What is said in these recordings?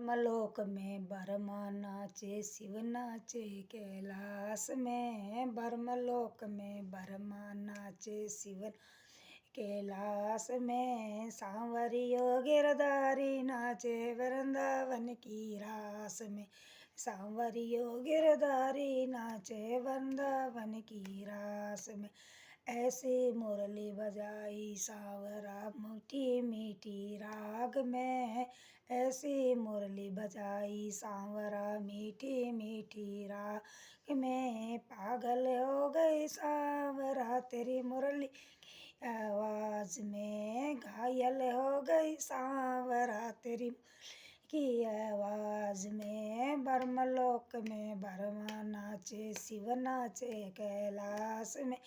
ब्रह्मलोक में ब्रह्मा नाचे, शिव नाचे कैलाश में। ब्रह्मलोक में ब्रह्मा नाचे, शिव कैलाश में। सांवरियो गिरधारी नाचे वृंदावन की रास में। सांवरियो गिरधारी नाचे वृंदावन की रास में। ऐसी मुरली बजाई सांवरा मीठी मीठी राग में। ऐसी मुरली बजाई सांवरा मीठी मीठी राग में। पागल हो गई सांवरा तेरी मुरली की आवाज में। घायल हो गई सांवरा तेरी की आवाज में। ब्रह्मलोक में ब्रह्मा नाचे, शिव नाचे कैलाश में।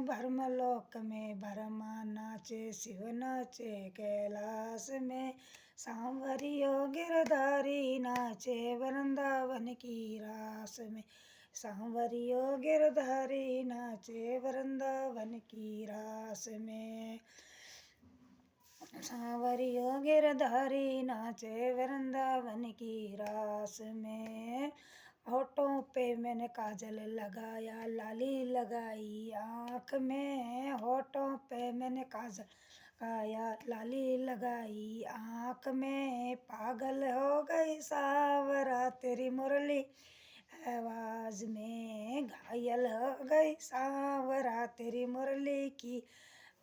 ब्रह्मलोक में ब्रह्मा नाचे, शिव नाचे कैलाश में। सांवरियो गिरधारी नाचे वृंदावन की रास में। सांवरियो गिरधारी नाचे वृंदावन की रास में। सांवरियो गिरधारी नाचे वृंदावन की रास में। होठों पे मैंने काजल लगाया, लाली लगाई आँख में। होठों पे मैंने काजल लगाया, लाली लगाई आँख में। पागल हो गई सांवरा तेरी मुरली आवाज में। घायल हो गई सांवरा तेरी मुरली की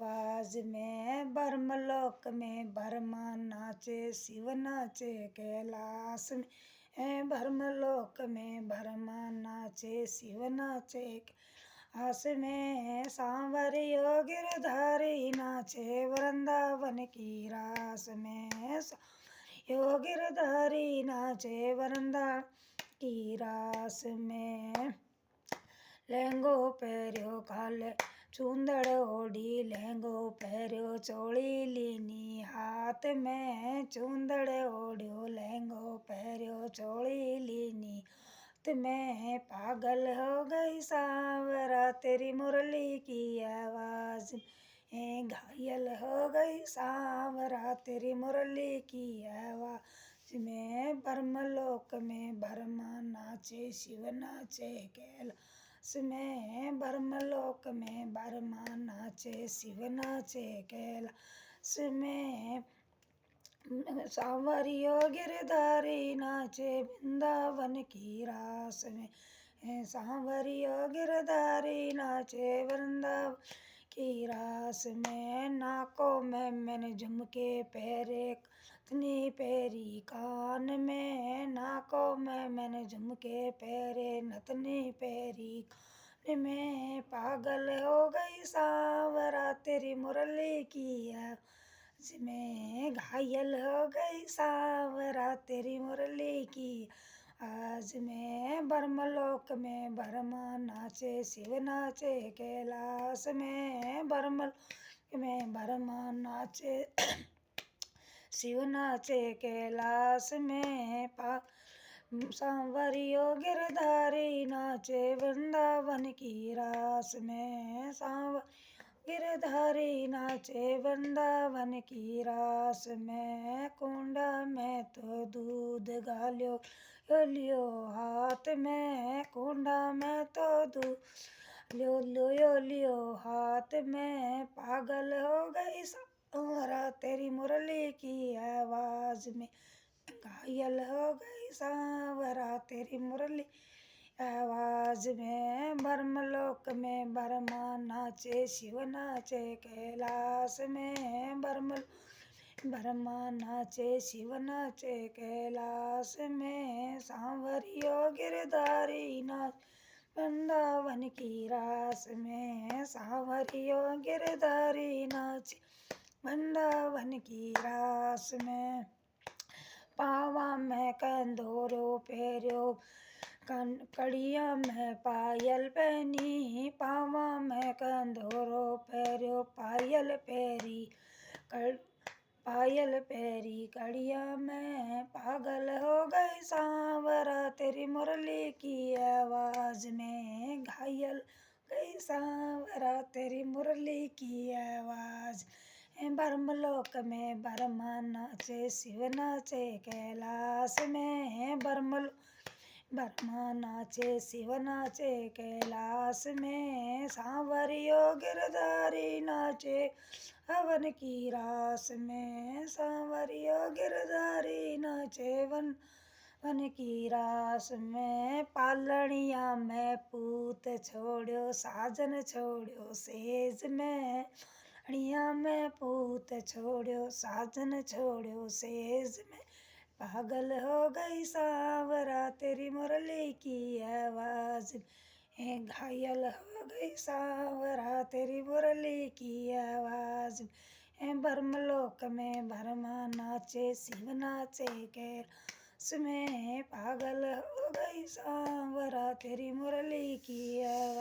आवाज में। ब्रह्मलोक में ब्रह्मा नाचे, शिव नाचे कैलाश में। ब्रह्मलोक में ब्रह्मा नाचे, शिव नाचे कैलाश में। सांवरियो गिरधारी नाचे वृंदावन की रास में। सांवरियो गिरधारी नाचे वृंदावन की रास में। लहंगो पहरियो काले चूंदड़ ओढ़ी, लहंगो पहरियो चोली लीनी हाथ में। चूंदड़ ओढ़ियो लहंगो पहरियो चोली लीनी हाथ में। पागल हो गई सांवरा तेरी मुरली की आवाज में। घायल हो गई सांवरा तेरी मुरली की आवाज में। ब्रह्मलोक में ब्रह्मा नाचे, शिव नाचे कैलाश में। ब्रह्मलोक में ब्रह्मा नाचे, शिव नाचे कैलाश में। सांवरियो गिरधारी नाचे वृंदावन की रास में। सांवरियो गिरधारी नाचे वृंदावन की रास में। नाकों में मैंने झुमके पहरे, नथनी पहरी कान में। नाकों में मैंने झुमके पहरे, नथनी पहरी कान में। पागल हो गई सांवरा तेरी मुरली की आवाज में। घायल हो गई सांवरा तेरी मुरली की आवाज में। ब्रह्मलोक में ब्रह्मा नाचे, शिव नाचे कैलाश में। ब्रह्मलोक में ब्रह्मा नाचे, शिव नाचे कैलाश में। सांवरियो गिरधारी नाचे वृंदावन की रास में। सांवरियो गिरधारी नाचे वृंदावन की रास में। कुंडा में तो दूध गालियो लियो हाथ में। कुंडा में तो दूध लियो हाथ में। पागल हो गई सांवरा तेरी मुरली की आवाज में। घायल हो गई सांवरा तेरी मुरली आवाज में। ब्रह्मलोक में ब्रह्मा नाचे, शिव नाचे कैलाश में। ब्रह्मलोक में ब्रह्मा नाचे, शिव नाचे कैलाश में। सांवरियो गिरधारी नाच वृंदावन की रास में। सांवरियो गिरधारी नाच वृंदावन की रास में। पावा में कंदोरो पहरियो, कड़िया में पायल पहनी। पावा में कंदोरो पहरियो, पायल पहरी पायल पहरी कड़िया में। पागल हो गई सांवरा तेरी मुरली की आवाज में। घायल गई सांवरा तेरी मुरली की आवाज ब्रह्मलोक में ब्रह्मा नाचे, शिव नाचे कैलाश में। ब्रह्मा नाचे, शिव नाचे कैलाश में। सांवरियो गिरधारी नाचे हवन की रास में। सांवरियो गिरधारी नाचे वन की रास में। पालनिया में पूत छोड़ो, साजन छोड़ो सेज में। पालनिया में पूत छोड़ो, साजन छोड़ो सेज में। पागल हो गई सांवरा तेरी मुरली की आवाज में। घायल हो गई सांवरा तेरी मुरली की आवाज में। ब्रह्मलोक में ब्रह्मा नाचे, शिव नाचे कैलाश में। पागल हो गई सांवरा तेरी मुरली की आवाज।